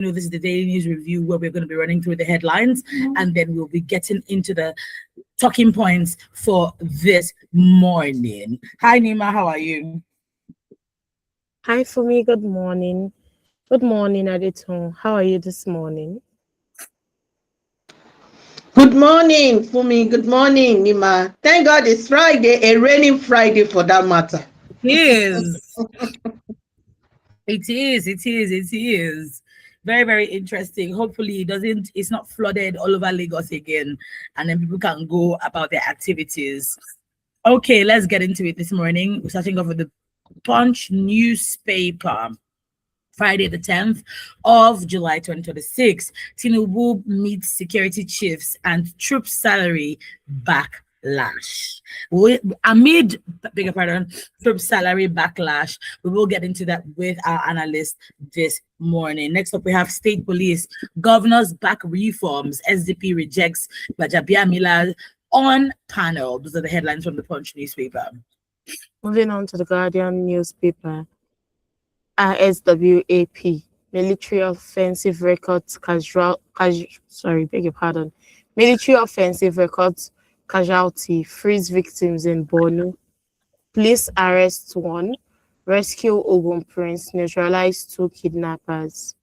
This is the daily news review where we're going to be running through the headlines and then we'll be getting into the talking points for this morning. Hi, Nima, how are you? Hi, Fumi. Good morning. Good morning, Adetun. How are you this morning? Good morning, Fumi. Good morning, Nima. Thank God it's Friday, a raining Friday for that matter. It is. It is. Very, very interesting. Hopefully it's not flooded all over Lagos again, and then people can go about their activities. Okay, let's get into it this morning. We're starting off with the Punch newspaper. Friday the 10th of July 2026, Tinubu meets security chiefs and troop salary backlash. Amid troop salary backlash, we will get into that with our analyst this morning. Next up, we have state police. Governors back reforms. SDP rejects Bajabiamila on panel. Those are the headlines from the Punch newspaper. Moving on to the Guardian newspaper. RSWAP, military offensive records military offensive records casualty, frees victims in Borno. Police arrest one, rescue Ogun Prince, neutralize 2 kidnappers.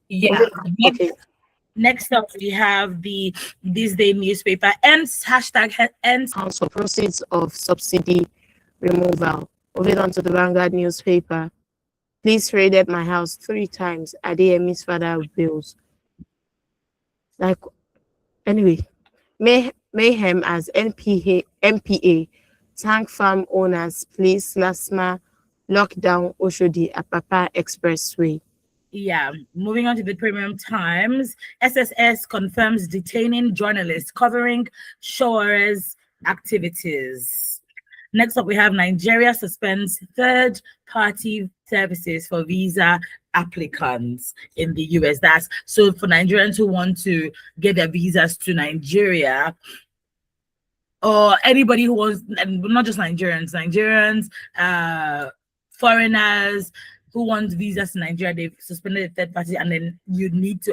Yeah. Okay. Next up, we have the This Day newspaper. Ends council proceeds of subsidy removal. Moving on to the Vanguard newspaper. Police raided my house 3 times. Adeyemi's father bills. Anyway, mayhem as MPA tank farm owners place Lasma lockdown Oshodi Apapa Expressway. Yeah, moving on to the Premium Times. SSS confirms detaining journalists covering Shore's activities. Next up, we have Nigeria suspends third-party services for visa applicants in the US. That's so for Nigerians who want to get their visas to Nigeria, or anybody who wants, and not just Nigerians, foreigners who want visas to Nigeria. They've suspended the third party, and then you'd need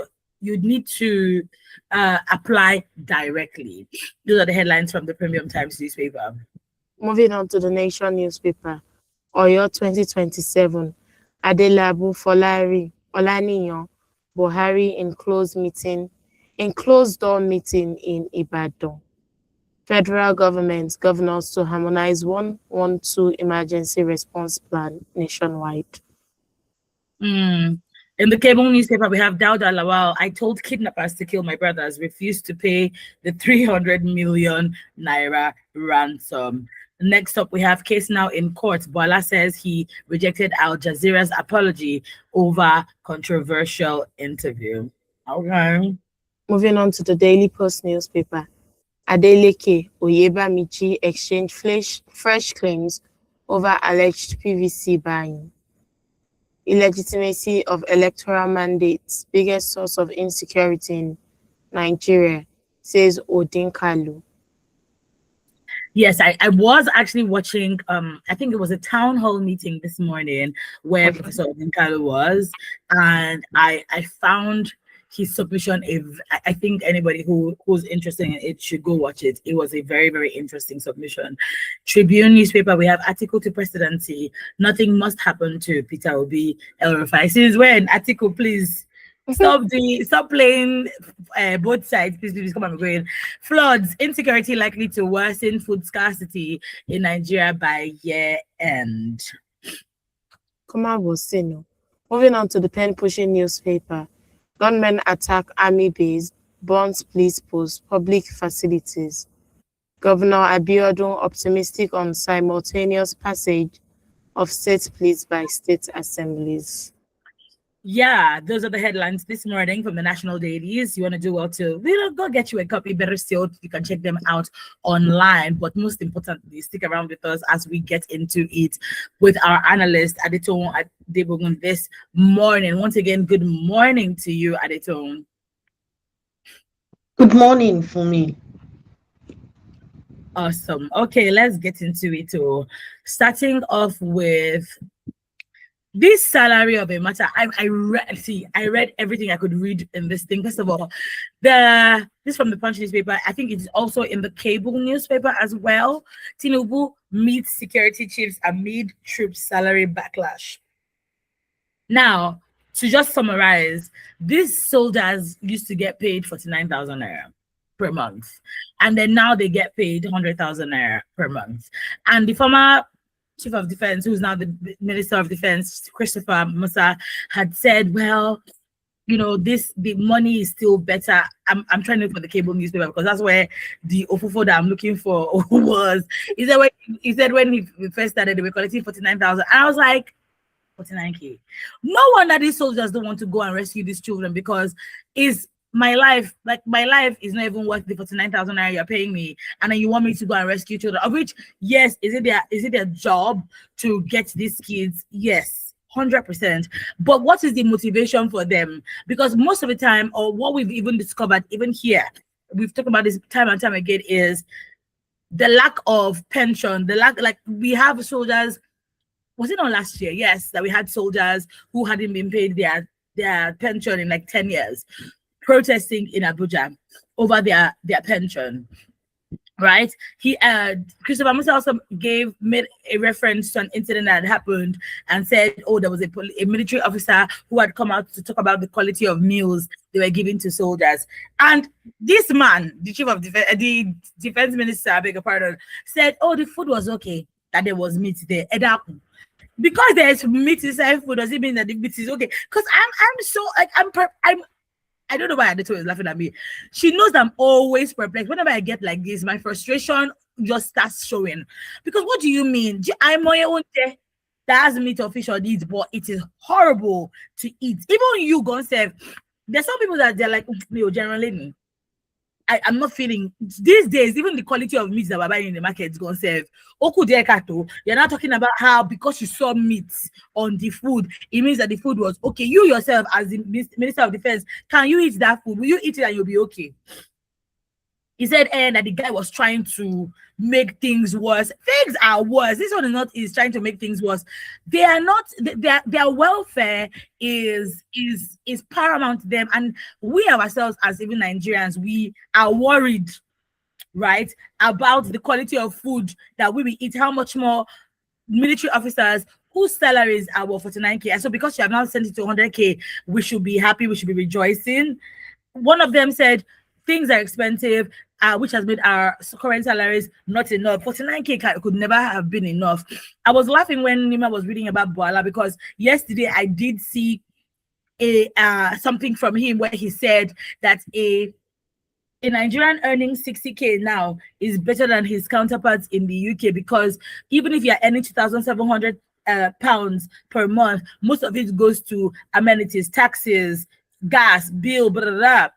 to apply directly. Those are the headlines from the Premium Times newspaper. Moving on to the Nation newspaper. Oyo 2027. Adelabu Folari Olaniyan Buhari in closed door meeting in Ibadan. Federal government governors to harmonize 112 emergency response plan nationwide. In the cable newspaper, we have Dauda Lawal. I told kidnappers to kill my brothers, refused to pay the 300 million naira ransom. Next up, we have case now in court. Bola says he rejected Al Jazeera's apology over controversial interview. Okay. Moving on to the Daily Post newspaper. Adeleke Oyebamichi exchange fresh claims over alleged PVC buying. Illegitimacy of electoral mandates, biggest source of insecurity in Nigeria, says Odinkalu. Yes, I was actually watching, I think it was a town hall meeting this morning where Professor Odinkalu was, and I found his submission, I think anybody who's interested in it should go watch it. It was a very, very interesting submission. Tribune newspaper, we have article to presidency. Nothing must happen to Peter Obi El Rufai. Since when? Article, please. Stop playing both sides. Please come on, going. Floods, insecurity likely to worsen food scarcity in Nigeria by year end. Moving on to the pen pushing newspaper. Gunmen attack army base, burns police posts, public facilities. Governor Abiodun optimistic on simultaneous passage of state police by state assemblies. Yeah, those are the headlines this morning from the national dailies. You want to do well to go get you a copy. Better still, you can check them out online. But most importantly, stick around with us as we get into it with our analyst Adetun Adebogun this morning. Once again, good morning to you, Adetun. Good morning for me. Awesome. Okay, let's get into it. Starting off with this salary of a matter, I read everything I could read in this thing. First of all, this from the Punch newspaper. I think it's also in the cable newspaper as well. Tinubu meets security chiefs amid troops salary backlash. Now, to just summarize, these soldiers used to get paid 49,000 naira per month, and then now they get paid 100,000 naira per month. And the former Chief of Defense, who's now the Minister of Defense, Christopher Musa, had said, well, you know, the money is still better. I'm trying to look for the cable newspaper because that's where the ofofo that I'm looking for was. He said when he first started, they were collecting 49,000. I was like, 49K. No wonder these soldiers don't want to go and rescue these children, because my life is not even worth the 49,000 naira you're paying me, and then you want me to go and rescue children, of which, yes, is it their job to get these kids? Yes, 100%. But what is the motivation for them? Because most of the time, or what we've even discovered, even here, we've talked about this time and time again, is the lack of pension, like we have soldiers. Was it not last year? Yes, that we had soldiers who hadn't been paid their pension in like 10 years, protesting in Abuja over their pension. Right? Christopher Musa also made a reference to an incident that had happened and said, oh, there was a military officer who had come out to talk about the quality of meals they were giving to soldiers. And this man, the chief of defense, the defense minister, I beg your pardon, said, oh, the food was okay, that there was meat there. Because there's meat inside food, does it mean that the meat is okay? Because I'm so like I don't know why Adeto is laughing at me. She knows I'm always perplexed. Whenever I get like this, my frustration just starts showing. Because what do you mean? I'm on your own day that has meat or fish or eat, but it is horrible to eat. Even you gonna say, there's some people that they're like, generally, I'm not feeling these days, even the quality of meat that we're buying in the market is going to serve. You're not talking about how because you saw meat on the food, it means that the food was okay. You yourself, as the Minister of Defense, can you eat that food? Will you eat it and you'll be okay? He said that the guy was trying to make things worse. Things are worse. This one is trying to make things worse. They are not. Their welfare is paramount to them, and we ourselves, as even Nigerians, we are worried, right, about the quality of food that we will eat. How much more military officers whose salaries are 49K, and so because you have now sent it to 100K, we should be happy. We should be rejoicing. One of them said, things are expensive, which has made our current salaries not enough. 49K could never have been enough. I was laughing when Nima was reading about Boala, because yesterday I did see something from him where he said that a Nigerian earning 60K now is better than his counterparts in the UK, because even if you're earning 2,700 pounds per month, most of it goes to amenities, taxes, gas, bill, blah, blah, blah.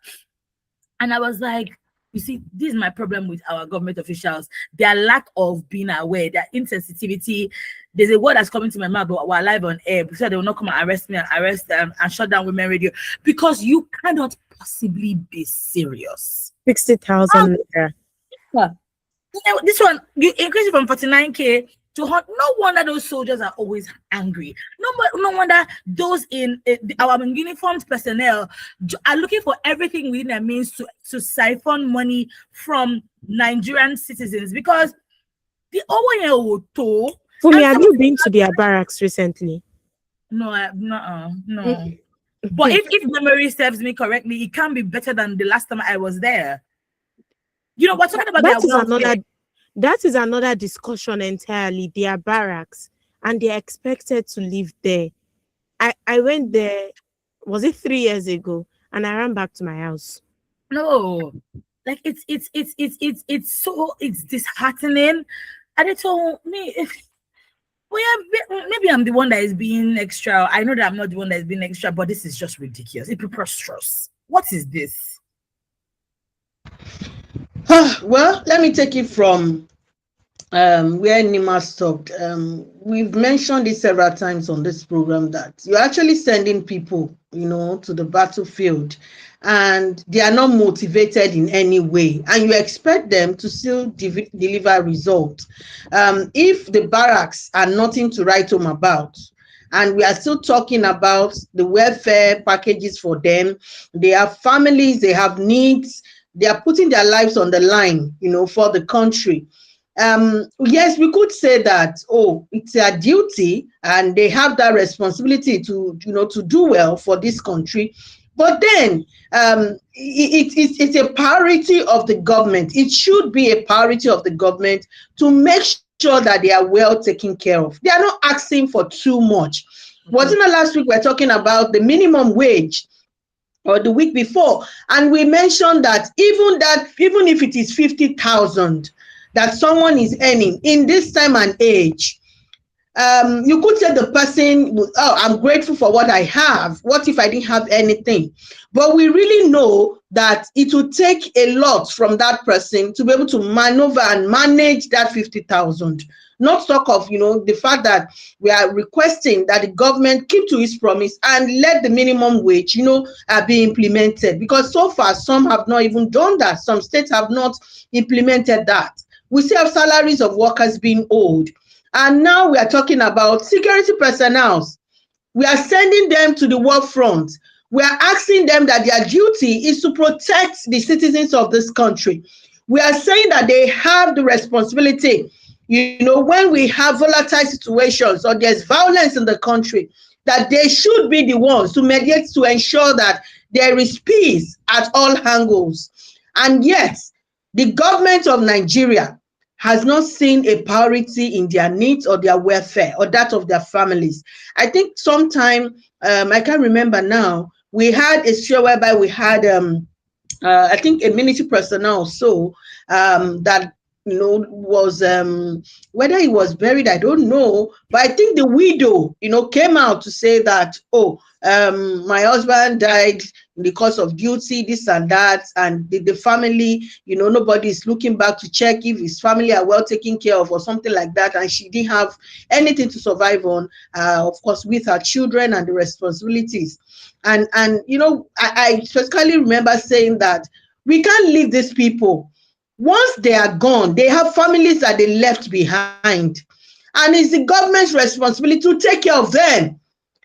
And I was like, you see, this is my problem with our government officials. Their lack of being aware, their insensitivity. There's a word that's coming to my mouth, but we're live on air, because they will not come and arrest me and arrest them and shut down Women Radio, because you cannot possibly be serious. 60,000. This one, you increase it from 49K to no wonder those soldiers are always angry. No wonder those in our uniformed personnel are looking for everything within their means to siphon money from Nigerian citizens, because the Fumi, have you been to their barracks recently? No. But if memory serves me correctly, it can be better than the last time I was there. You know, we're talking about that is another discussion entirely. Their barracks, and they're expected to live there. I went there, was it 3 years ago, and I ran back to my house. No, like it's disheartening. And they told me, maybe I'm the one that is being extra. I know that I'm not the one that is being extra, but this is just ridiculous. It's preposterous. What is this? Well, let me take it from where Nima stopped. We've mentioned it several times on this program that you're actually sending people, to the battlefield, and they are not motivated in any way, and you expect them to still deliver results. If the barracks are nothing to write home about, and we are still talking about the welfare packages for them. They have families, they have needs, they are putting their lives on the line, for the country. Yes, we could say that, it's their duty and they have that responsibility to, to do well for this country. But then it's a priority of the government. It should be a priority of the government to make sure that they are well taken care of. They are not asking for too much. Wasn't it last week we're talking about the minimum wage, or the week before, and we mentioned that even if it is 50,000 that someone is earning in this time and age, you could say the person, I'm grateful for what I have. What if I didn't have anything? But we really know that it will take a lot from that person to be able to maneuver and manage that 50,000. Not talk of, the fact that we are requesting that the government keep to its promise and let the minimum wage, be implemented. Because so far, some have not even done that. Some states have not implemented that. We still have salaries of workers being owed. And now we are talking about security personnel. We are sending them to the war front. We are asking them that their duty is to protect the citizens of this country. We are saying that they have the responsibility, when we have volatile situations or there's violence in the country, that they should be the ones to mediate to ensure that there is peace at all angles. And yet, the government of Nigeria has not seen a priority in their needs or their welfare or that of their families. I think sometime, I can't remember now, we had a show whereby we had, I think, a military personnel that, was, whether he was buried, I don't know, but I think the widow, came out to say that, my husband died in the course of duty, this and that, and the family, nobody is looking back to check if his family are well taken care of or something like that, and she didn't have anything to survive on, of course, with her children and the responsibilities. And I specifically remember saying that we can't leave these people. Once they are gone, they have families that they left behind. And it's the government's responsibility to take care of them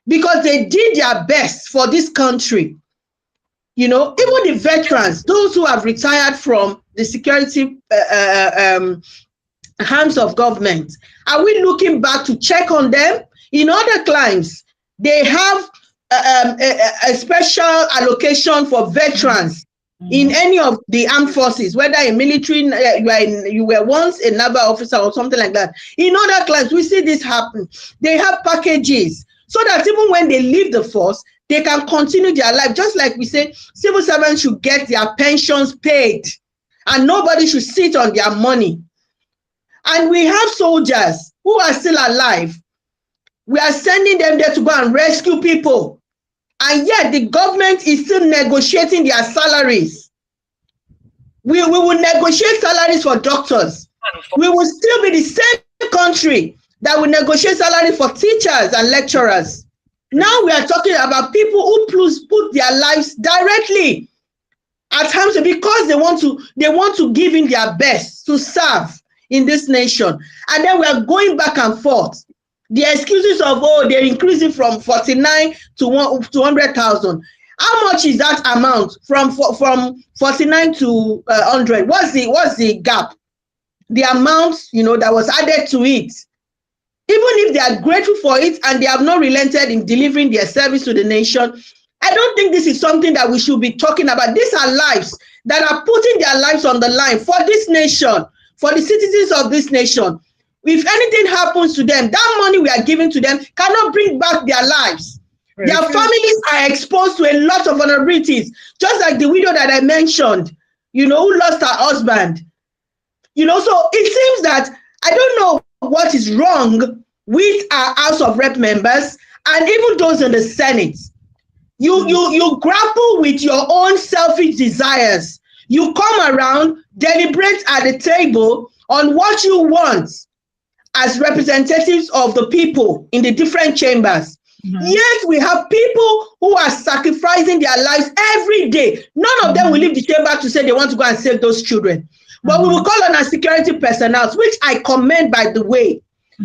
because they did their best for this country. Even the veterans, those who have retired from the security arms of government, are we looking back to check on them? In other climes, they have a special allocation for veterans. In any of the armed forces, whether in military, you were once a naval officer or something like that. In other clients, we see this happen. They have packages so that even when they leave the force, they can continue their life. Just like we say, civil servants should get their pensions paid and nobody should sit on their money. And we have soldiers who are still alive. We are sending them there to go and rescue people. And yet the government is still negotiating their salaries. We will negotiate salaries for doctors. We will still be the same country that will negotiate salaries for teachers and lecturers. Now we are talking about people who put their lives directly at times because they want to give in their best to serve in this nation. And then we are going back and forth. The excuses of, they're increasing from 49 to 100,000. How much is that amount from 49 to 100? What's the gap? The amount, that was added to it. Even if they are grateful for it and they have not relented in delivering their service to the nation, I don't think this is something that we should be talking about. These are lives that are putting their lives on the line for this nation, for the citizens of this nation. If anything happens to them, that money we are giving to them cannot bring back their lives. Their families are exposed to a lot of vulnerabilities, just like the widow that I mentioned, who lost her husband. So it seems that I don't know what is wrong with our House of Rep members and even those in the Senate. You grapple with your own selfish desires. You come around, deliberate at the table on what you want as representatives of the people in the different chambers. Yet we have people who are sacrificing their lives every day. None of them will leave the chamber to say they want to go and save those children. But we will call on our security personnel, which I commend, by the way.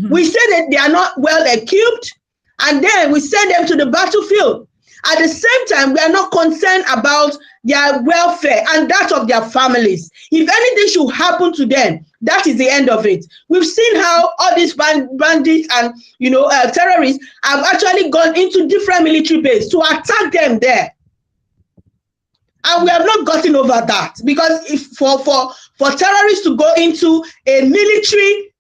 We say that they are not well equipped, and then we send them to the battlefield. At the same time, we are not concerned about their welfare and that of their families. If anything should happen to them, that is the end of it. We've seen how all these bandits and terrorists have actually gone into different military bases to attack them there. And we have not gotten over that, because if for terrorists to go into a military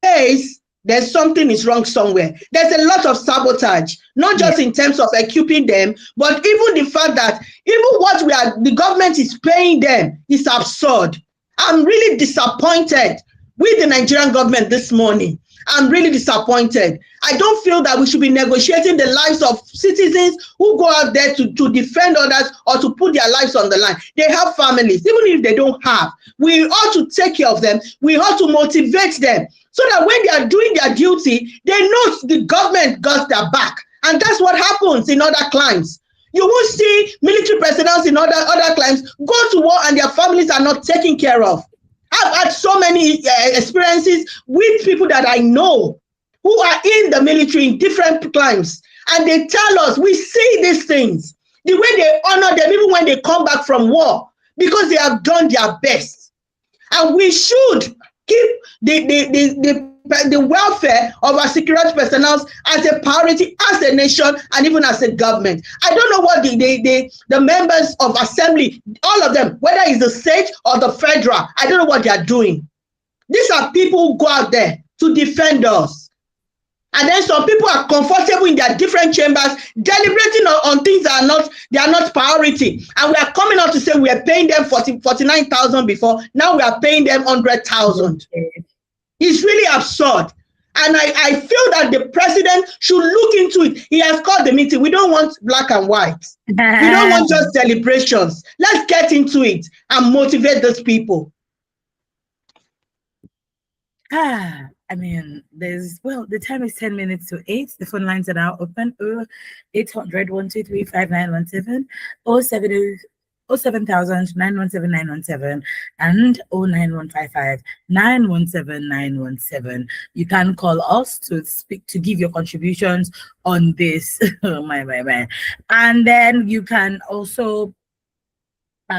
base, there's something is wrong somewhere. There's a lot of sabotage, not just in terms of equipping them, but even the fact that even what the government is paying them is absurd. I'm really disappointed with the Nigerian government this morning. I'm really disappointed. I don't feel that we should be negotiating the lives of citizens who go out there to defend others or to put their lives on the line. They have families, even if they don't have. We ought to take care of them. We ought to motivate them so that when they are doing their duty, they know the government got their back. And that's what happens in other climes. You will see military personnel in other climes go to war and their families are not taken care of. I've had so many experiences with people that I know who are in the military in different climes, and they tell us, we see these things, the way they honor them even when they come back from war, because they have done their best. And we should keep the welfare of our security personnel as a priority, as a nation, and even as a government. I don't know what the members of assembly, all of them, whether it's the state or the federal, I don't know what they are doing. These are people who go out there to defend us. And then some people are comfortable in their different chambers, deliberating on things that are not priority. And we are coming out to say we are paying them 49,000 before. Now we are paying them 100,000. It's really absurd. And I feel that the president should look into it. He has called the meeting. We don't want black and white. We don't want just deliberations. Let's get into it and motivate those people. I mean, the time is 10 minutes to 8. The phone lines are now open. 0800 123 5917, 07000 917 917, and 09155 917 917. You can call us to give your contributions on this. Oh, my. And then you can also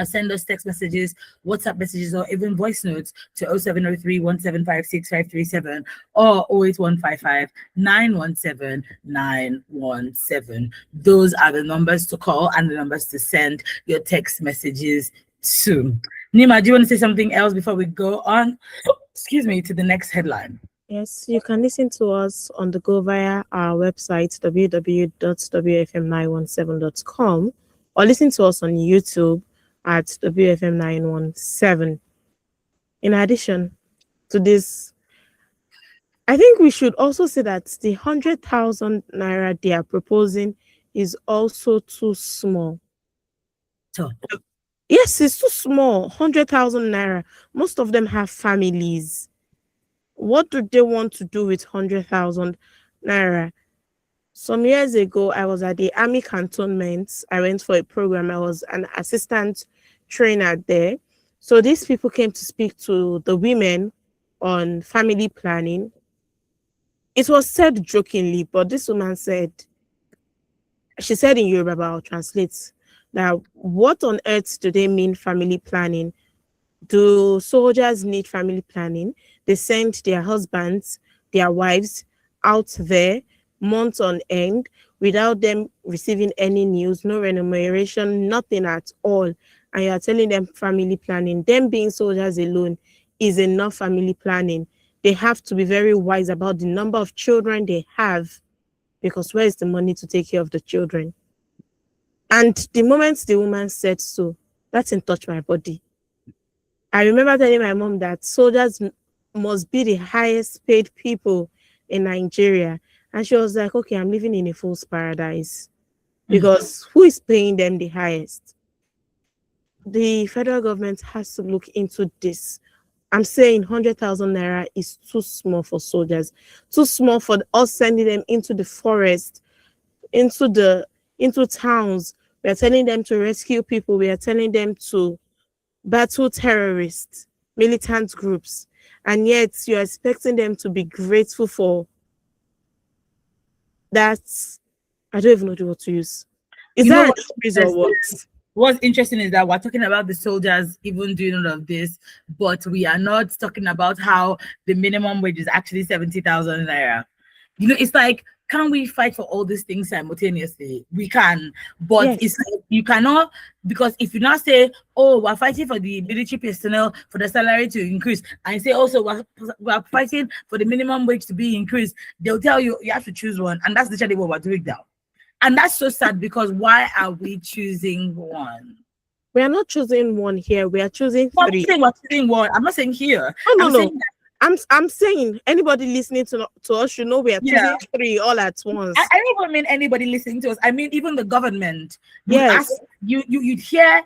send us text messages, WhatsApp messages, or even voice notes to 0703 175 6537 or 08155 917 917. Those are the numbers to call and the numbers to send your text messages to. Nima, do you want to say something else before we go on? Excuse me, to the next headline. Yes, you can listen to us on the go via our website, www.wfm917.com, or listen to us on YouTube at WFM917. In addition to this, I think we should also say that the 100,000 naira they are proposing is also too small. So, yes, it's too small. 100,000 naira. Most of them have families. What do they want to do with 100,000 naira? Some years ago, I was at the Army cantonment. I went for a program. I was an assistant trainer there. So these people came to speak to the women on family planning. It was said jokingly, but this woman said, she said in Yoruba, but I'll translate, that what on earth do they mean family planning? Do soldiers need family planning? They send their husbands, their wives out there months on end without them receiving any news, no remuneration, nothing at all. And you are telling them family planning. Them being soldiers alone is enough family planning. They have to be very wise about the number of children they have, because where is the money to take care of the children? And the moment the woman said so, that didn't touch my body. I remember telling my mom that soldiers must be the highest paid people in Nigeria. And she was like, okay, I'm living in a fool's paradise, because who is paying them the highest? The federal government has to look into this. I'm saying 100,000 naira is too small for soldiers, too small for us sending them into the forest, into towns. We are telling them to rescue people. We are telling them to battle terrorists, militant groups. And yet you're expecting them to be grateful for That's, I don't even know the word to use. Is You know that an what? increase or what? What's interesting is that we're talking about the soldiers even doing all of this, but we are not talking about how the minimum wage is actually 70,000 naira. You know, it's like, can we fight for all these things simultaneously? We can, but Yes. it's like you cannot, because if you now say, oh, we're fighting for the military personnel for the salary to increase, and say also we're fighting for the minimum wage to be increased, they'll tell you you have to choose one, and that's literally what we're doing now. And that's so sad, because why are we choosing one? We are not choosing one here. We are choosing No, I'm three. not saying we're choosing one. I'm not saying here. No, I'm no. saying I'm saying anybody listening to us should know we are Yeah. choosing three all at once. I don't even mean anybody listening to us. I mean even the government. You Yes. ask, you'd hear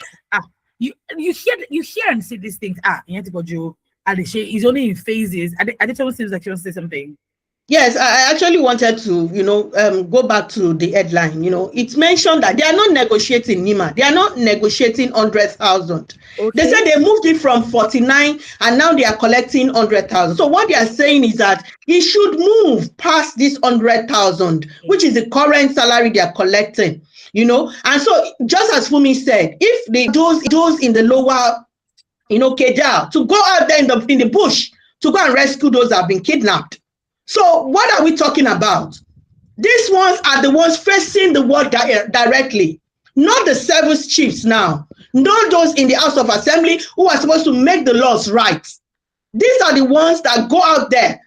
you hear and see these things. You have to go Joe. He's only in phases. I think someone seems like she wants to say something. Yes, I actually wanted to, go back to the headline. It's mentioned that they are not negotiating NIMA. They are not negotiating 100,000. Okay. They said they moved it from 49 and now they are collecting 100,000. So what they are saying is that it should move past this 100,000, which is the current salary they are collecting. And so just as Fumi said, if those in the lower, Keja, to go out there in the bush to go and rescue those that have been kidnapped. So what are we talking about? These ones are the ones facing the world directly, not the service chiefs now, not those in the House of Assembly who are supposed to make the laws right. These are the ones that go out there,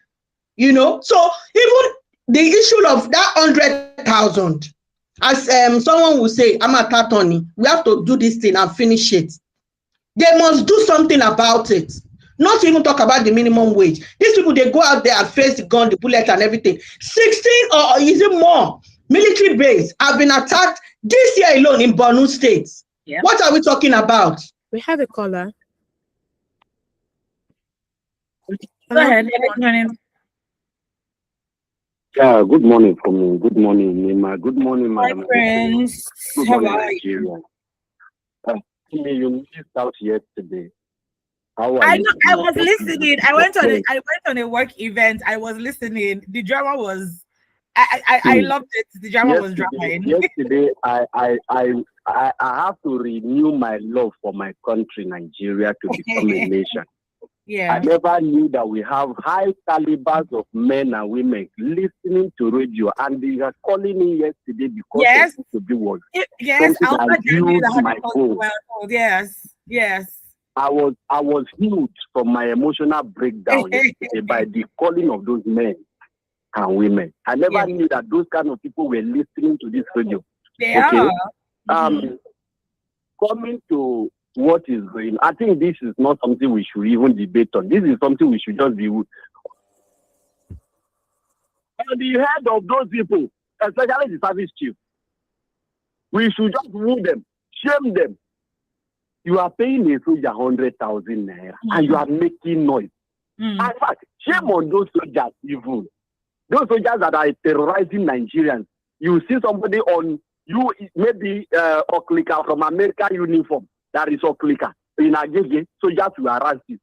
So even the issue of that 100,000, as someone will say, I'm a Tatoni, we have to do this thing and finish it. They must do something about it. Not to even talk about the minimum wage. These people, they go out there and face the gun, the bullet and everything. 16 or even more military base have been attacked this year alone in Borno State. Yeah. What are we talking about? We have a caller. Go ahead. Good morning. Yeah, good morning for me. Good morning, Nima. Good morning, Hi, Madam. friends. Good How morning, are you? Nigeria. You missed out yesterday. How are I you? know. I was listening. I went on a work event. I was listening. The drama was. I loved it. The drama was dramaing. Yesterday, I have to renew my love for my country, Nigeria, to become a nation. Yeah. I never knew that we have high calibers of men and women listening to radio, and they are calling in yesterday because of to be what. Yes, my goal. Yes. I was healed from my emotional breakdown yesterday by the calling of those men and women. I never knew that those kind of people were listening to this radio. They are. Coming to what is going, I think this is not something we should even debate on. This is something we should just be on the head of those people, especially the service chief. We should just woo them, shame them. You are paying a soldier 100,000 naira and you are making noise. In fact, shame on those soldiers even. Those soldiers that are terrorizing Nigerians. You see somebody on you, maybe Oklika from American uniform. That is Oklika. In Agege, soldiers will harass you.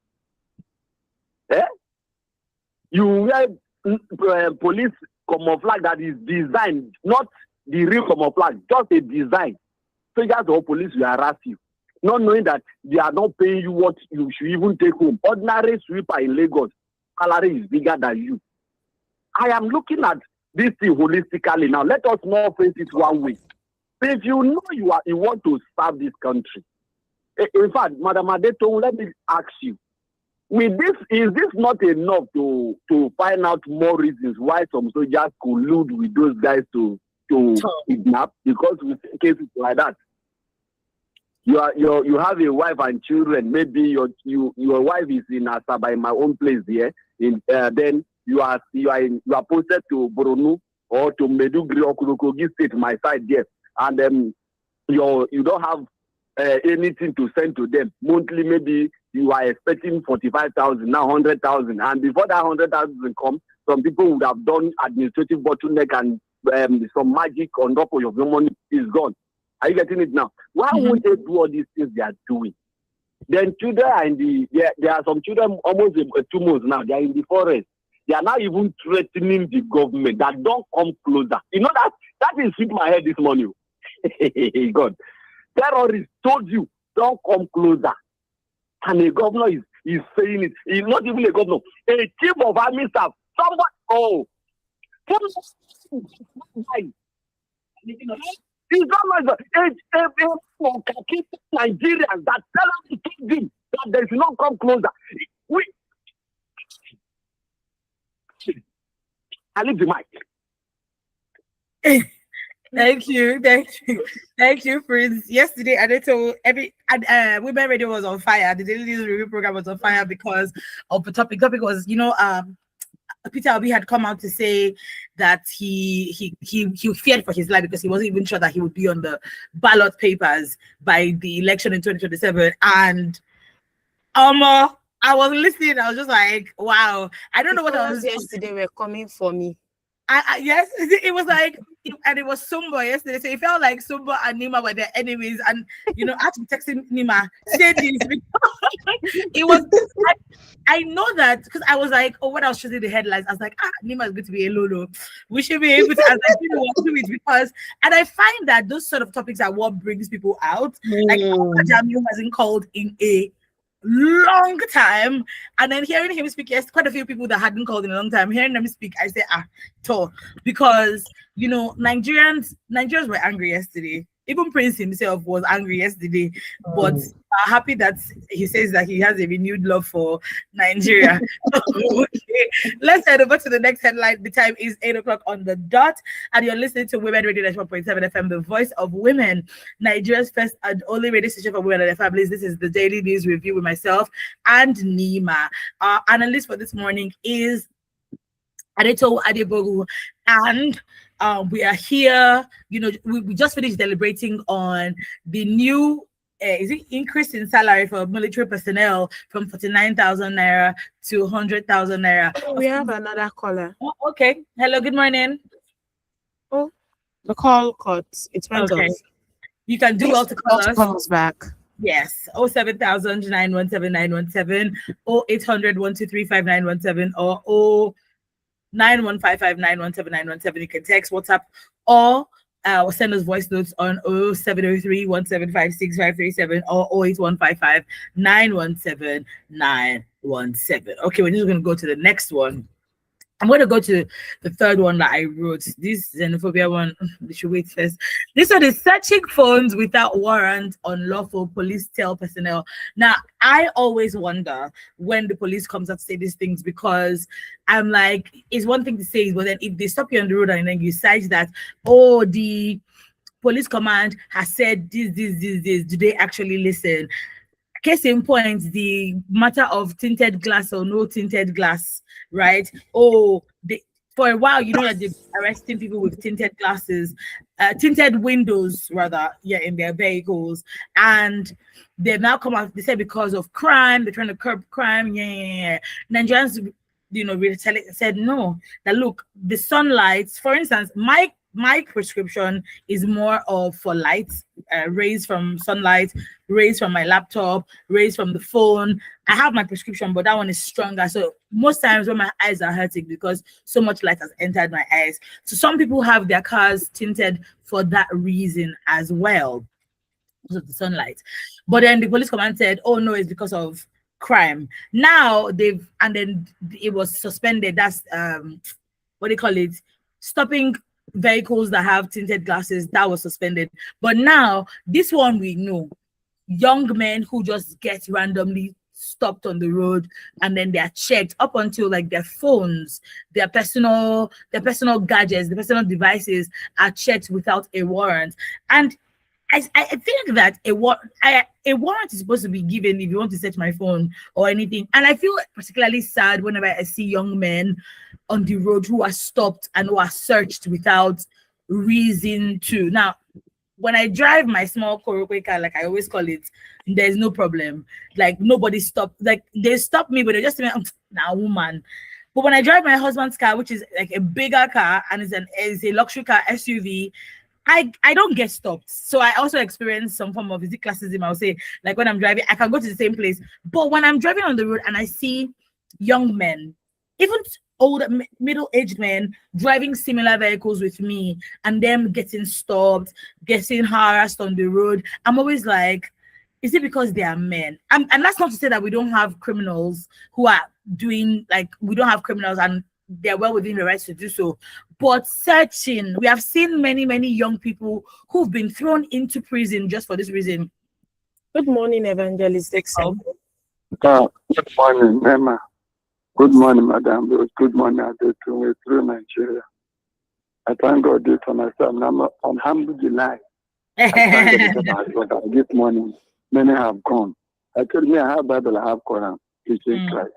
You wear police camouflage that is designed, not the real camouflage, just a design. Soldiers or police will harass you, not knowing that they are not paying you what you should even take home. Ordinary sweeper in Lagos, salary is bigger than you. I am looking at this thing holistically now. Let us not face it one way. If you know you want to serve this country, in fact, Madam Adeto, let me ask you: with this, is this not enough to find out more reasons why some soldiers collude with those guys to kidnap? Because we see cases like that. You have a wife and children. Maybe your wife is in Asaba, in my own place here. Then you are posted to Borno or to Meduguri or Kurokogi State, my side there, and you don't have anything to send to them monthly. Maybe you are expecting 45,000, now 100,000, and before that 100,000 come, some people would have done administrative bottleneck and some magic on top of your money is gone. Are you getting it now? Why would they do all these things they are doing? Then children are there are some children almost 2 months now. They are in the forest. They are now even threatening the government that don't come closer. You know that is in my head this morning. God, terrorists told you don't come closer, and the governor is saying it. He's not even a governor, a chief of army staff. Somebody, it's not like Nigerians that tell us to keep them that they should not come closer. I leave the mic. Thank you, Prince. Yesterday, I told Women Radio was on fire. The Daily News Review program was on fire because of the topic. Topic was, Peter Obi had come out to say that he feared for his life because he wasn't even sure that he would be on the ballot papers by the election in 2027. And I was listening. I was just like, wow. I don't know what I was. Yesterday were coming for me. Yes, it was like, and it was Sumba yesterday. So it felt like Sumba and Nima were their enemies. And, I had to be texting Nima, say this. It was, I know that because I was like, when I was choosing the headlines, I was like, Nima is going to be a Lolo. We should be able to, I was like, do it because, and I find that those sort of topics are what brings people out. Like, Jamil hasn't called in a long time, and then hearing him speak, yes, quite a few people that hadn't called in a long time, hearing them speak, I say, because Nigerians were angry yesterday. Even Prince himself was angry yesterday, but happy that he says that he has a renewed love for Nigeria. Okay, let's head over to the next headline. The time is 8:00 on the dot, and you're listening to Women Radio 1.7 FM, the voice of women, Nigeria's first and only radio station for women and their families. This is the Daily News Review with myself and Nima. Our analyst for this morning is Adeto Adebogu, and we are here. We just finished deliberating on the new increase in salary for military personnel from 49,000 naira to 100,000 naira. We have another caller. Oh, okay. Hello. Good morning. Oh, the call cut. It went off. You can do well to call us back. Yes. 07000 917 917 0800 123 5917 or 9155 917 917. You can text, WhatsApp, or send us voice notes on 0703 175 537 or 08155 917 917. Okay, we're just going to go to the next one. I'm going to go to the third one that I wrote. This xenophobia one, we should wait first. This one is searching phones without warrant on lawful police tell personnel. Now, I always wonder when the police comes out to say these things, because I'm like, it's one thing to say, but then if they stop you on the road and then you cite that, the police command has said this, do they actually listen? Case in point, the matter of tinted glass or no tinted glass, right? For a while, that they're arresting people with tinted glasses, tinted windows, rather, in their vehicles. And they've now come out, they said because of crime, they're trying to curb crime. Nigerians, said no. That look, the sunlight, for instance, my prescription is more of for light, rays from sunlight, rays from my laptop, rays from the phone. I have my prescription, but that one is stronger. So most times when my eyes are hurting because so much light has entered my eyes. So some people have their cars tinted for that reason as well, because of the sunlight. But then the police command said, oh no, it's because of crime. Now then it was suspended. That's what do you call it? Stopping vehicles that have tinted glasses, that was suspended. But now this one, we know young men who just get randomly stopped on the road and then they are checked up until like their phones, their personal gadgets, the personal devices are checked without a warrant. And I think that a warrant is supposed to be given if you want to search my phone or anything. And I feel particularly sad whenever I see young men on the road who are stopped and who are searched without reason to. Now, when I drive my small Korokwe car, like I always call it, there's no problem. Like nobody stopped. Like they stop me, but they just say, "Nah, woman." But when I drive my husband's car, which is like a bigger car and is a luxury car, SUV, I don't get stopped. So I also experience some form of classism. I'll say, like when I'm driving, I can go to the same place. But when I'm driving on the road and I see young men, even older middle-aged men driving similar vehicles with me and them getting stopped, getting harassed on the road. I'm always like, is it because they are men? And that's not to say that we don't have criminals who are doing, like, we don't have criminals and they're well within the rights to do so. But searching, we have seen many, many young people who've been thrown into prison just for this reason. Good morning, Evangelist Dixon. Good morning, Emma. Good morning, Madam. Good morning, Adetu. Through Nigeria. I thank God this for myself. Alhamdulillah. I thank God that this morning many have gone. I told me I have Bible, I have Quran, preaching Christ.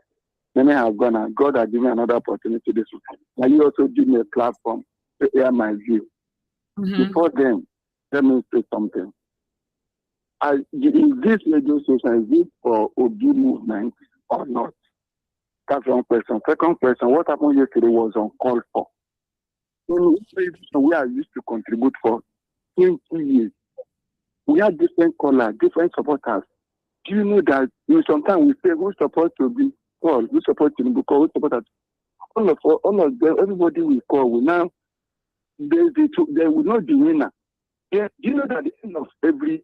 Many have gone, and God has given me another opportunity this week. And you also give me a platform to air my view. Before then, let me say something. Is this radio station, is it for OB movement or not? That's one question. Second question, what happened yesterday was uncalled for. We are used to contribute for 20 years. We have different colors, different supporters. Do you know that sometimes we say who's supposed to be called, who's supposed to be called, who's supposed to all of them, everybody we call will now they will not be winner. Yeah, do you know that at the end of every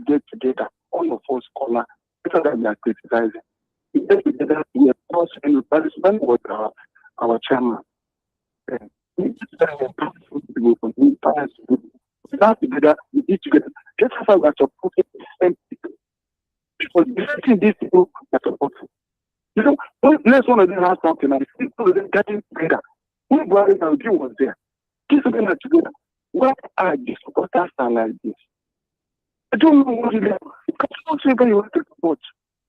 get together, all of us color, better than we are criticizing. We get together, we are forced and we participate with our chairman. We get together we eat together. Just as we are supporting the same people. Because these people are supporting. You know, unless one of them has something and people of them getting together. Who Buhari and Obi was there? These of them are together. What are the supporters are like this? I don't know what it is. Because not everybody wants to support.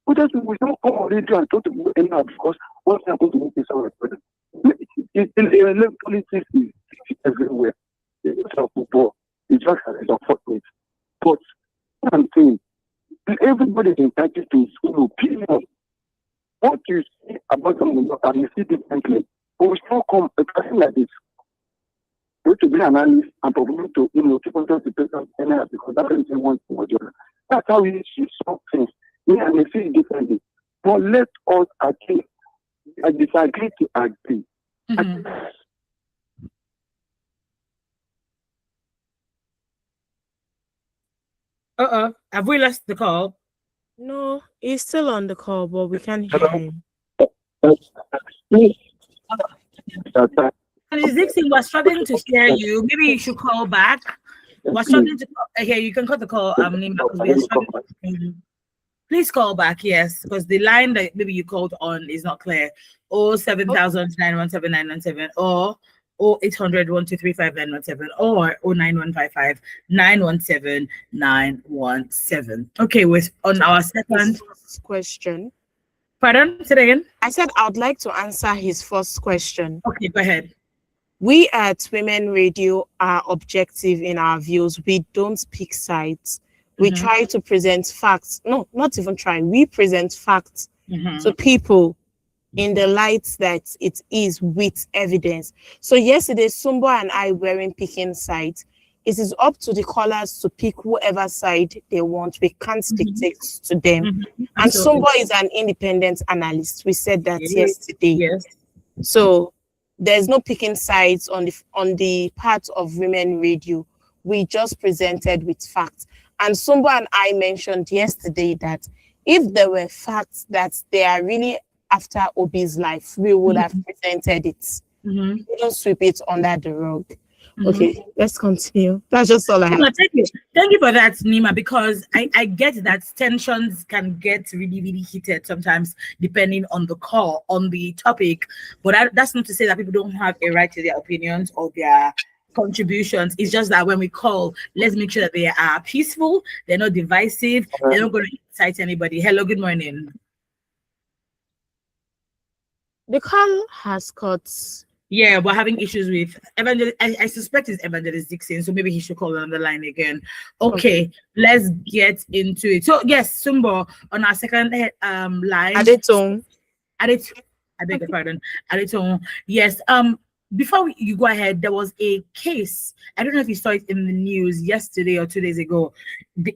We don't come on radio and talk to people anyhow because what's going to make this our problem? In politics is everywhere. It's just football. It's just unfortunate. But I'm saying, everybody is entitled to his own opinion. What you see about them and you see differently, but we still come a person like this. We to be an analyst and probably to keep on talking to people anyhow because that's what they want to do. That's how we see some things. Yeah, and they see it differently. But let us agree. I disagree to agree. Have we lost the call? No, he's still on the call, but we can't hear him. Dixon, we're struggling to hear you. Maybe you should call back. We're struggling to here. You can cut the call. Please call back, yes, because the line that maybe you called on is not clear. 07000 917 917 or 0800 123 5917 or 09155 917 917. Okay, with on our second question. Pardon? Say it again. I said I would like to answer his first question. Okay, go ahead. We at Women Radio are objective in our views. We don't pick sides. We try to present facts. No, not even try. We present facts to people in the light that it is with evidence. So yesterday, Sumbo and I weren't picking sides. It is up to the callers to pick whoever side they want. We can't dictate to them. And Sumbo is an independent analyst. We said that yesterday. Yes. So there's no picking sides on the part of Women Radio. We just presented with facts. And Sumbo and I mentioned yesterday that if there were facts that they are really after Obi's life, we would have presented it. We don't sweep it under the rug. Okay, let's continue. That's just all I have. No, thank you for that, Nima, because I get that tensions can get really, really heated sometimes depending on the call, on the topic. But that's not to say that people don't have a right to their opinions or their contributions. It's just that when we call, let's make sure that they are peaceful, they're not divisive, they're not going to incite anybody. Hello, good morning. The call has cut. Yeah, we're having issues with Evangelist. I suspect it's Evangelist Dixon, so maybe he should call on the line again. Okay, let's get into it. So yes, Sumbo on our second line. Adetong. I beg your pardon. Adetong. Yes. Before you go ahead, there was a case. I don't know if you saw it in the news yesterday or 2 days ago.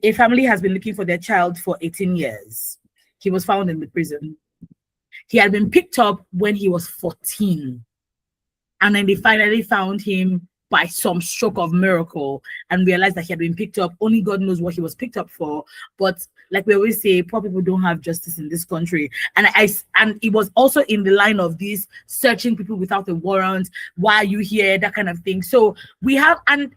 A family has been looking for their child for 18 years. He was found in the prison. He had been picked up when he was 14. And then they finally found him by some stroke of miracle and realized that he had been picked up. Only God knows what he was picked up for. But like we always say, poor people don't have justice in this country. And it was also in the line of this searching people without a warrant. Why are you here? That kind of thing. So we have, and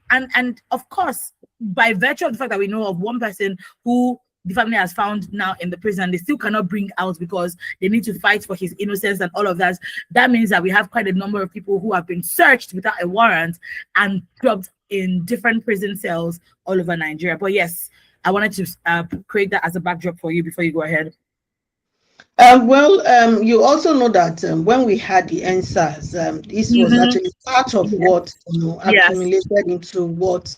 of course, by virtue of the fact that we know of one person who the family has found now in the prison, they still cannot bring out because they need to fight for his innocence and all of that. That means that we have quite a number of people who have been searched without a warrant and dropped in different prison cells all over Nigeria. But yes, I wanted to create that as a backdrop for you before you go ahead. You also know that when we had the NSAS, this was actually part of what accumulated into what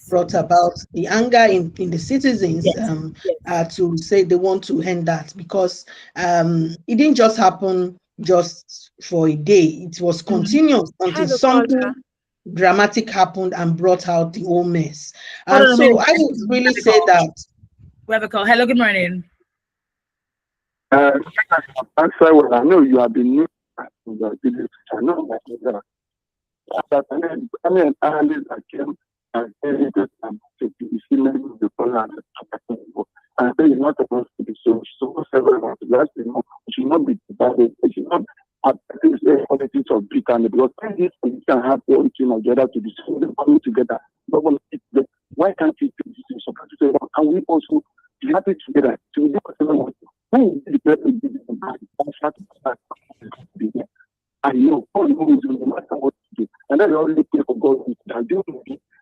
brought about the anger in the citizens to say they want to end that, because it didn't just happen just for a day. It was continuous until something dramatic happened and brought out the whole mess. And so I would really say that. We have a call. Hello, good morning. I know you have been new. I know that. I mean, I came and said to be seen in the corner and say you're not supposed to be so several months. You know, it should not be divided. It should not have politics of bitterness, because this can have one thing or the other to be coming together. But why can't we do this? And we also be happy together to do whatever we I know all who do no matter what to do. And then I already pray for God that do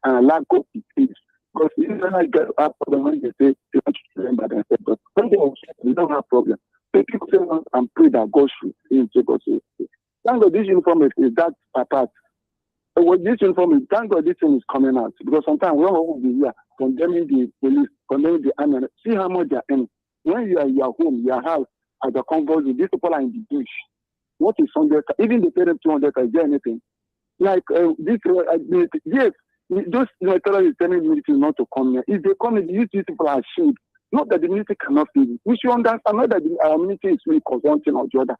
and allow God to peace. Because when I get up for the when they say they want to remember themselves, but when they don't have problem. So people say and pray that God should say God should. Thank God this uniform is that apart. So what this uniform is, thank God this thing is coming out. Because sometimes we will be here condemning the police, condemning the army. See how much they are earning. When you are in your home, your house, at the convoy, these people are in the bush. What is 100? Even they pay them 200. Is there anything? Like yes, those terrorists telling the military not to come here. If they come here, these people are ashamed. Not that the military cannot feed it. We should understand not that our military is really confronting or the other.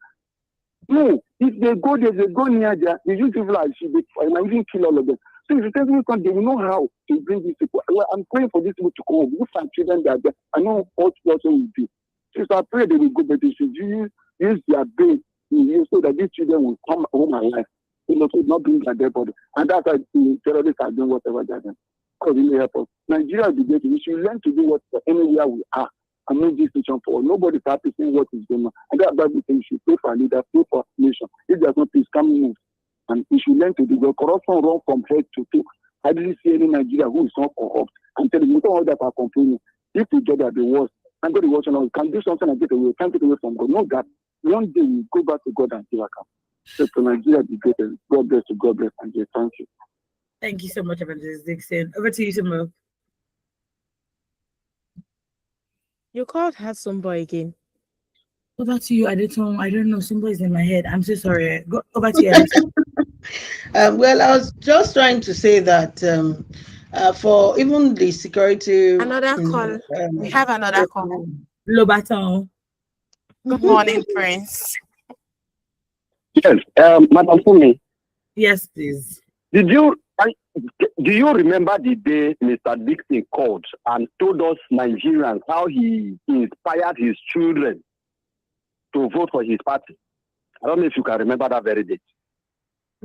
No, if they go there, they go near there, the youth people are ashamed. They might even kill all of them. So if you tell me, they will know how to bring these people. Well, I'm praying for these people to come home. If I'm children, they are there. I know what person will do. So I pray they will go, but they should use their brain so that these children will come home alive. You know, so not bring their dead body. And that's why the terrorists are doing whatever they're doing. Because in the airport, Nigeria is the best. We should learn to do what anywhere we are and make this nation forward. Nobody's happy seeing what is going on. And that's why we think we should pray for a leader, pray for a nation. If there's no peace, come move. And we should learn to do the corruption run from head to toe. I didn't see any Nigeria who is not corrupt. I'm telling you, all that are complaining. If we get at the worst, and God is watching us, can do something and get away, can't get away from God. No, that one day we go back to God and give account. So to Nigeria be great, and God bless you, God bless Nigeria. Thank you. Thank you so much, Evangelist Dixon. Over to you, Simba. You called Hatsumbo again. Over to you, Adeton. I don't know. Simba is in my head. I'm so sorry. Go over to you. Well, I was just trying to say that for even the security. Another call. We have another call. Lobaton. Good morning, Prince. Yes, Madam Fumi. Yes, please. Do you remember the day Mr. Dixon called and told us Nigerians how he inspired his children to vote for his party? I don't know if you can remember that very day.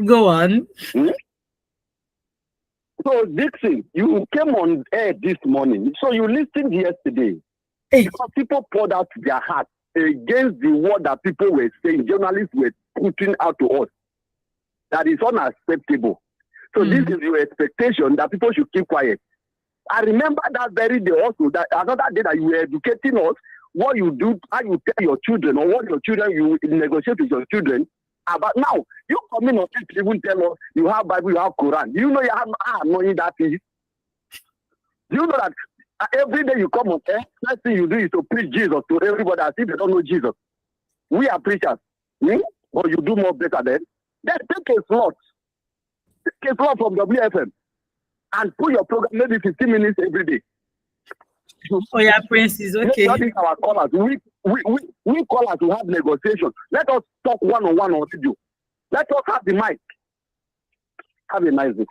Go on. So, Dixon, you came on air this morning. So you listened yesterday. Because people poured out their hearts against the word that people were saying, journalists were putting out to us. That is unacceptable. So this is your expectation that people should keep quiet. I remember that very day also, that another day that you were educating us, what you do, how you tell your children, or what your children, you negotiate with your children. But now, you come in on it, even tell us you have Bible, you have Quran. Do you know how annoying that is? Do you know that every day you come on air, first thing you do is to preach Jesus to everybody as if they don't know Jesus? We are preachers. Or you do more better than. Then take a slot. Take a slot from WFM and put your program maybe 15 minutes every day. Oh yeah, Prince is okay. That is our callers. We call us to have negotiation. Let us talk one-on-one on video. Let us have the mic. Have a nice day.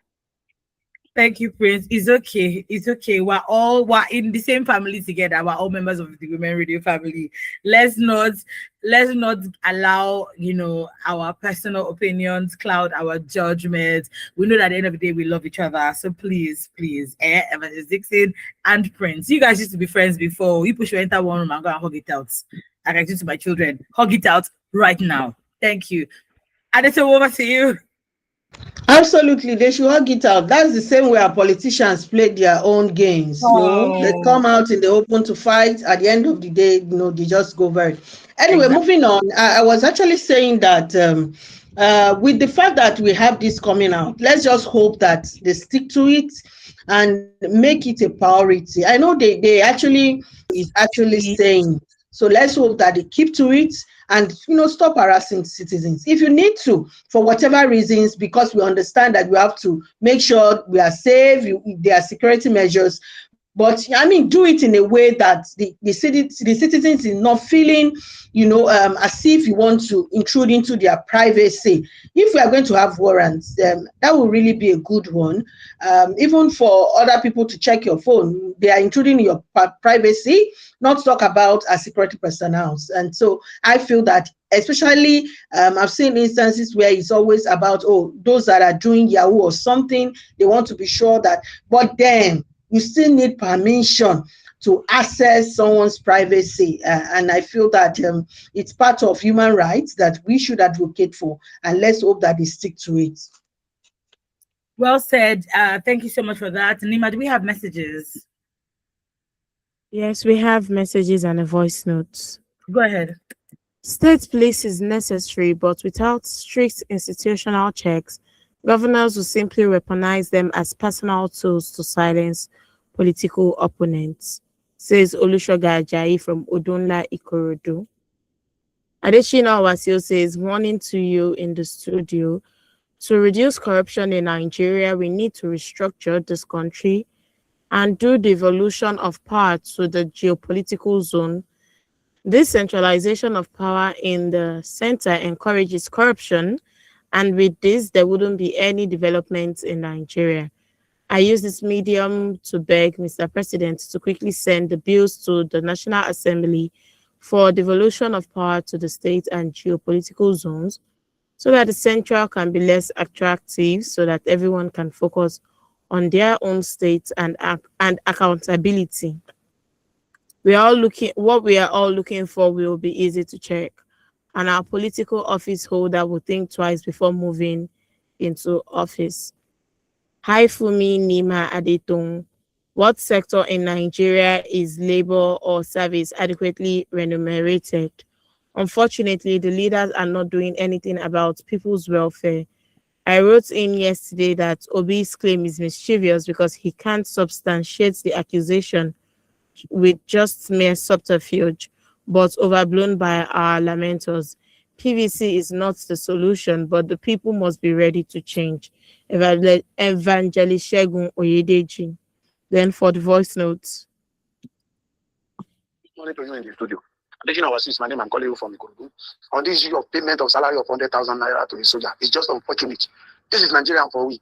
Thank you, Prince. It's okay. It's okay. We're in the same family together. We're all members of the Women Radio family. Let's not allow, our personal opinions cloud our judgment. We know that at the end of the day we love each other. So please, Evangelist Dixon and Prince. You guys used to be friends before. You push you enter one room and go and hug it out. Like I do to my children. Hug it out right now. Thank you. Adete, over to you. Absolutely, they should hug it out. That's the same way our politicians play their own games. They come out in the open to fight. At the end of the day, they just go very. Anyway, moving on. I was actually saying that with the fact that we have this coming out, let's just hope that they stick to it and make it a priority. I know they actually is actually saying. So let's hope that they keep to it and stop harassing citizens. If you need to, for whatever reasons, because we understand that we have to make sure we are safe, there are security measures. But do it in a way that the citizens is not feeling, as if you want to intrude into their privacy. If we are going to have warrants, that will really be a good one. Even for other people to check your phone, they are intruding your privacy, not talk about a security personnel. And so I feel that, especially, I've seen instances where it's always about, those that are doing Yahoo or something, they want to be sure that, but then you still need permission to access someone's privacy. And I feel that it's part of human rights that we should advocate for. And let's hope that they stick to it. Well said. Thank you so much for that. Nima, do we have messages? Yes, we have messages and a voice note. Go ahead. State police is necessary, but without strict institutional checks, governors will simply weaponize them as personal tools to silence political opponents, says Olusoga Ajayi from Odunla, Ikorodu. Adeshina Wasio says, morning to you in the studio. To reduce corruption in Nigeria, we need to restructure this country and do devolution of power to the geopolitical zone. This centralization of power in the center encourages corruption, and with this, there wouldn't be any development in Nigeria. I use this medium to beg Mr. President to quickly send the bills to the National Assembly for devolution of power to the state and geopolitical zones so that the central can be less attractive, so that everyone can focus on their own states and accountability. What we are all looking for will be easy to check, and our political office holder will think twice before moving into office. Hi Fumi Nima Adetong. What sector in Nigeria is labor or service adequately remunerated? Unfortunately, the leaders are not doing anything about people's welfare. I wrote in yesterday that Obi's claim is mischievous because he can't substantiate the accusation with just mere subterfuge, but overblown by our lamenters. PVC is not the solution, but the people must be ready to change. Evangelist Shegun Oyedeji. Then for the voice notes. Good morning to you in the studio. Additional was my name. I'm calling you from Ikorodu. On this issue of payment of salary of 100,000 naira to a soldier, it's just unfortunate. This is Nigeria for we.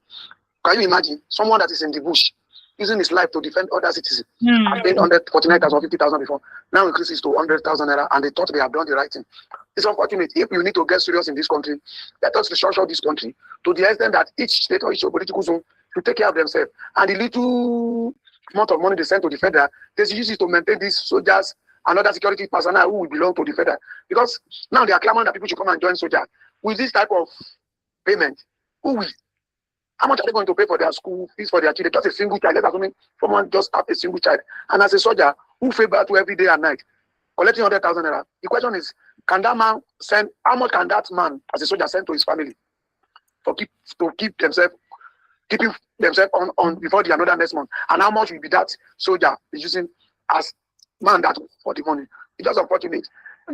Can you imagine someone that is in the bush using his life to defend other citizens? I've paid 149,000, 50,000 before. Now increases to 100,000 naira, and they thought they have done the right thing. It's unfortunate. If you need to get serious in this country, let us restructure this country to the extent that each state or each political zone should take care of themselves. And the little amount of money they send to the federal, they use it to maintain these soldiers and other security personnel who will belong to the federal. Because now they are clamoring that people should come and join soldiers. With this type of payment, who will? How much are they going to pay for their school fees for their children? Just a single child. Let's assume someone just have a single child. And as a soldier, who pay back to every day and night, collecting 100,000 naira. The question is, can that man send, how much can that man as a soldier send to his family keeping themselves on before the another next month? And how much will be that soldier is using as man that for the money? It's just unfortunate.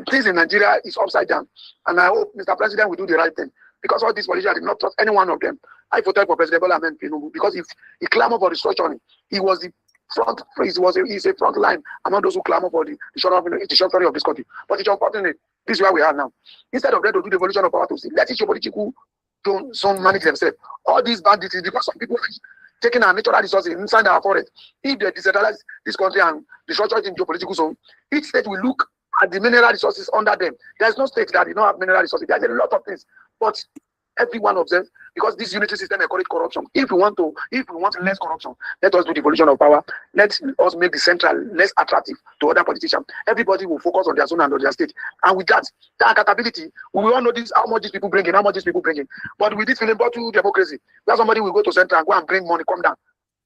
Things in Nigeria is upside down. And I hope Mr. President will do the right thing. Because all these politicians did not trust any one of them. I voted for President Bola Ahmed Tinubu because if he clamored for restructuring, he was the front. He's a front line among those who clamor for the restructuring of this country. But it's unfortunate. This is where we are now. Instead of them to do the devolution of power to state, let each political don't manage themselves. All these bandits is because some people are taking our natural resources inside our forest. If they decentralize this country and restructure it into a political zone, each state will look at the mineral resources under them. There's no state that did not have mineral resources. There's a lot of things, but every one of them, because this unity system encourages corruption. If we want less corruption, let us do devolution of power. Let us make the central less attractive to other politicians. Everybody will focus on their zone and on their state. And with that accountability, we will all know this, how much these people bring in, how much these people bring in. But with this feeling bottle democracy, where somebody will go to center and go and bring money, come down.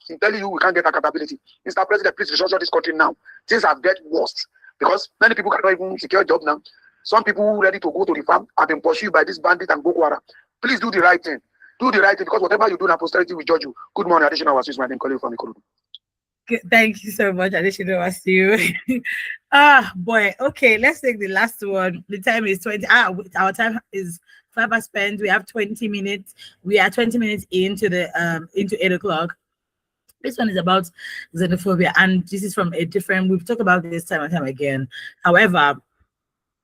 I'm telling you, we can't get accountability. Mr. President, please restructure this country now. Things have get worse because many people cannot even secure a job now. Some people ready to go to the farm have been pursued by this bandit and Boko Haram. Please do the right thing. Do the right thing, because whatever you do now, posterity will judge you. Good morning, additional was my name, calling from Ikorodu. Thank you so much, additional was you. Boy. Okay, let's take the last one. The time is 20. Our time is 5 hours spent. We have 20 minutes. We are 20 minutes into the into 8 o'clock. This one is about xenophobia, and this is from a different. We've talked about this time and time again. However,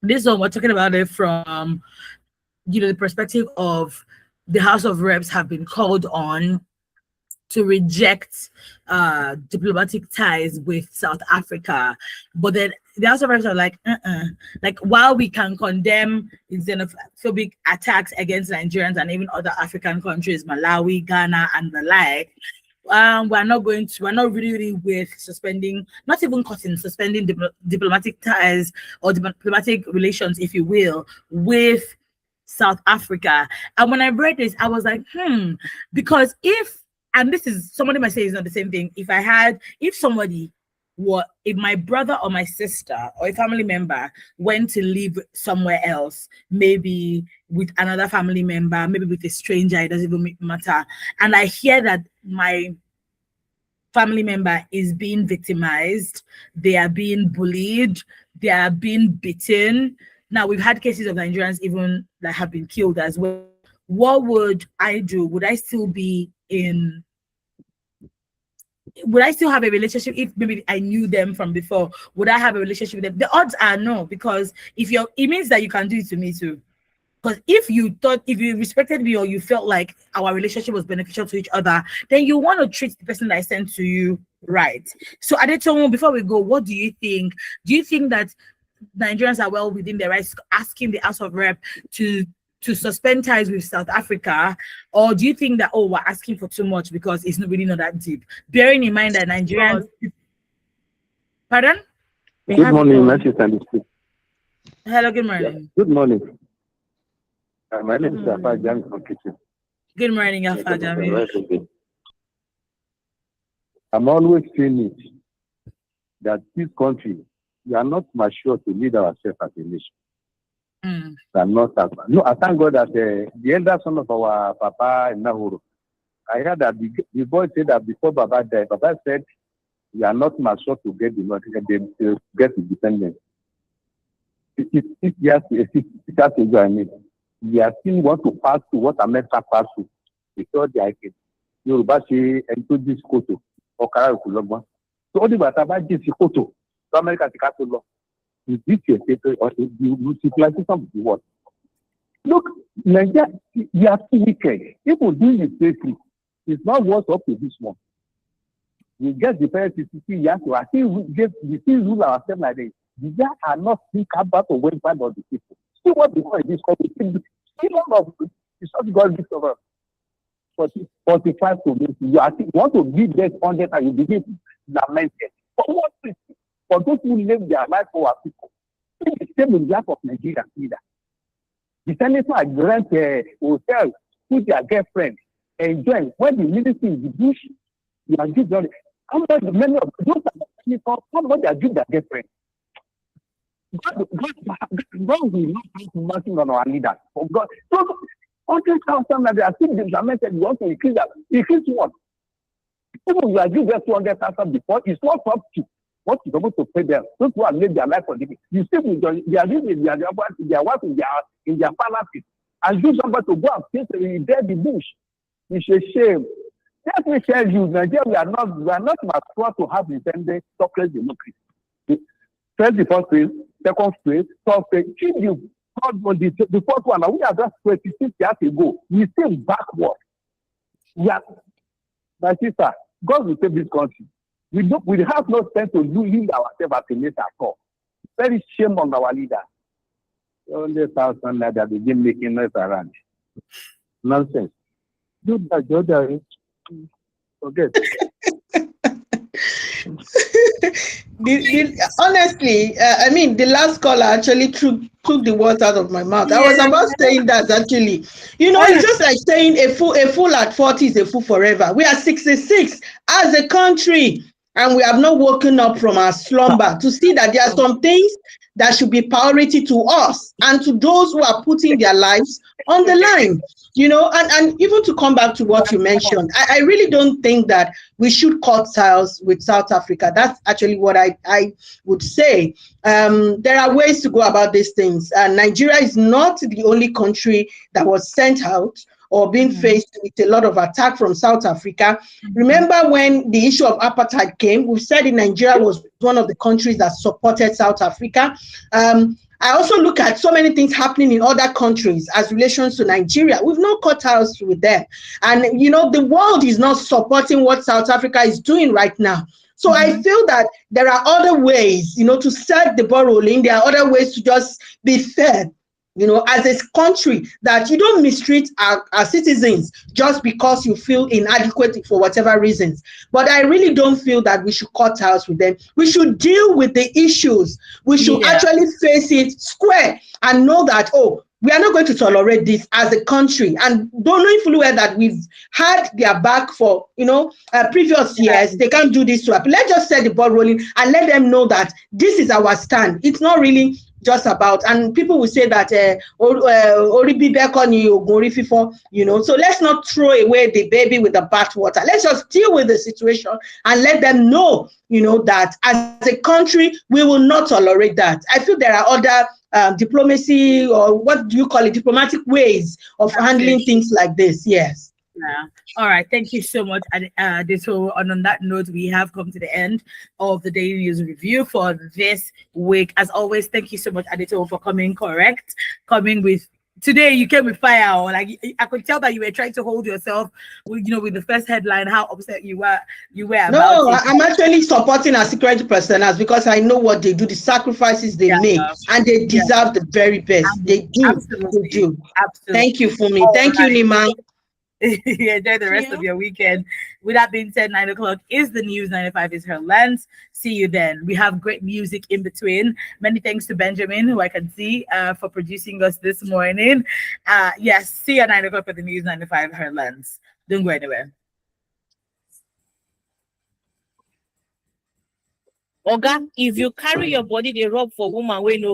this one we're talking about it from the perspective of the House of Reps have been called on to reject diplomatic ties with South Africa, but then the House of Reps are like, like while we can condemn xenophobic attacks against Nigerians and even other African countries, Malawi, Ghana, and the like, we're not really with suspending, not even cutting, suspending diplomatic ties or diplomatic relations, if you will, with South Africa. And when I read this, I was like, because if this is, somebody might say it's not the same thing. If my brother or my sister or a family member went to live somewhere else, maybe with another family member, maybe with a stranger, it doesn't even matter, and I hear that my family member is being victimized, they are being bullied, they are being beaten. Now, we've had cases of Nigerians even that have been killed as well. What would I do? Would I still have a relationship if maybe I knew them from before? Would I have a relationship with them? The odds are no, because it means that you can do it to me too. Because if you respected me or you felt like our relationship was beneficial to each other, then you want to treat the person that I sent to you right. So Adetomo, before we go, what do you think? Do you think that Nigerians are well within their rights asking the House of Rep to suspend ties with South Africa, or do you think that we're asking for too much because it's really not that deep? Bearing in mind that Nigerians, pardon? Good morning, Matthew. Hello, good morning. Yeah. Good morning. My name is Alpha Jami from Kitchen. Good morning, Alpha Jami. I'm always saying it that this country, we are not mature to lead ourselves as a nation. I thank God that the elder son of our Papa in Nahuru, I heard that the boy said that before Baba died, Baba said, we are not mature to get the independence. It has to go. I mean, we are still want to pass to what America passed to before they are in. Yoruba say, and to this koto, or Karakulogba. So, only what about this koto, America to cut law. Is this your paper or the civilization of the world? Look, Nigeria, we are too wicked. People doing it safely. It's not worth up to this one. We get the parents to see, yes, I think we still rule ourselves like this. These are not think about the welfare of the people. See what before in this country. See one of it's not God gives over 45 to this. You want to give that 100 and you begin to lament it. For what reason? For those who live their life for our people. It's the same with the life of Nigeria either. The senator rent a hotel, put their girlfriend, enjoy. When the ministry in the bush, you are giving how much many of those are how much they are giving their girlfriend. God will not have nothing on our leaders. For God, so 100,000 that they are still implemented, you want to increase that. Increase what? Even you are giving just 200,000 before, it's not up to what you're supposed to pay them. Those who have lived their life for the you see, they are living their wife in their palaces, and you somebody to go and face the bush. It's a shame. Let me tell you, Nigeria, we are not mature to have independent socialist democracy. First the first phase, second phase, third phase. If you third one, the fourth one, we are just 26 years ago. We still backward. Yeah, my sister, God will save this country. We have no sense to lead ourselves as a nation at all. Very shame on our leader. Only 1,000 that begin making noise around. Nonsense. Do that, Georgia. Forget. Honestly, I mean, the last caller actually took the words out of my mouth. I was about saying that actually. You know, it's just like saying a fool at 40 is a fool forever. We are 66 as a country, and we have not woken up from our slumber to see that there are some things that should be priority to us and to those who are putting their lives on the line. You know, and even to come back to what you mentioned, I really don't think that we should cut ties with South Africa. That's actually what I would say. There are ways to go about these things. Nigeria is not the only country that was sent out or being faced with a lot of attack from South Africa. Remember when the issue of apartheid came, we said in Nigeria was one of the countries that supported South Africa. I also look at so many things happening in other countries as relations to Nigeria. We've not cut ties with them. And, you know, the world is not supporting what South Africa is doing right now. So I feel that there are other ways, you know, to set the ball rolling. There are other ways to just be fair, you know, as a country, that you don't mistreat our citizens just because you feel inadequate for whatever reasons. But I really don't feel that we should cut ties with them. We should deal with the issues. We should actually face it square and know that, oh, we are not going to tolerate this as a country, and don't know fully well that we've had their back for, you know, previous years. They can't do this to us. Let's just set the ball rolling and let them know that this is our stand. It's not really just about, and people will say that you know, so let's not throw away the baby with the bathwater. Let's just deal with the situation and let them know, you know, that as a country we will not tolerate that. I feel there are other diplomacy, or what do you call it, diplomatic ways of handling things like this. Yes. Yeah. All right. Thank you so much. And so on that note, we have come to the end of the Daily News Review for this week. As always, thank you so much, Adito, for coming with. Today you came with fire. Like, I could tell that you were trying to hold yourself, with, you know, with the first headline, how upset you were. No, I'm actually supporting our security personnel because I know what they do, the sacrifices they make, and they deserve the very best. They do. Absolutely. They do. Absolutely. Thank you, Fumi. Thank you, Nima. Enjoy the rest of your weekend. With that being said, 9 o'clock is the news. 9:05 is her lens. See you then. We have great music in between. Many thanks to Benjamin, who I can see, for producing us this morning. Yes, see you at 9 o'clock for the news. 9:05 her lens. Don't go anywhere. Oga, if you carry your body, they rub for woman, we know.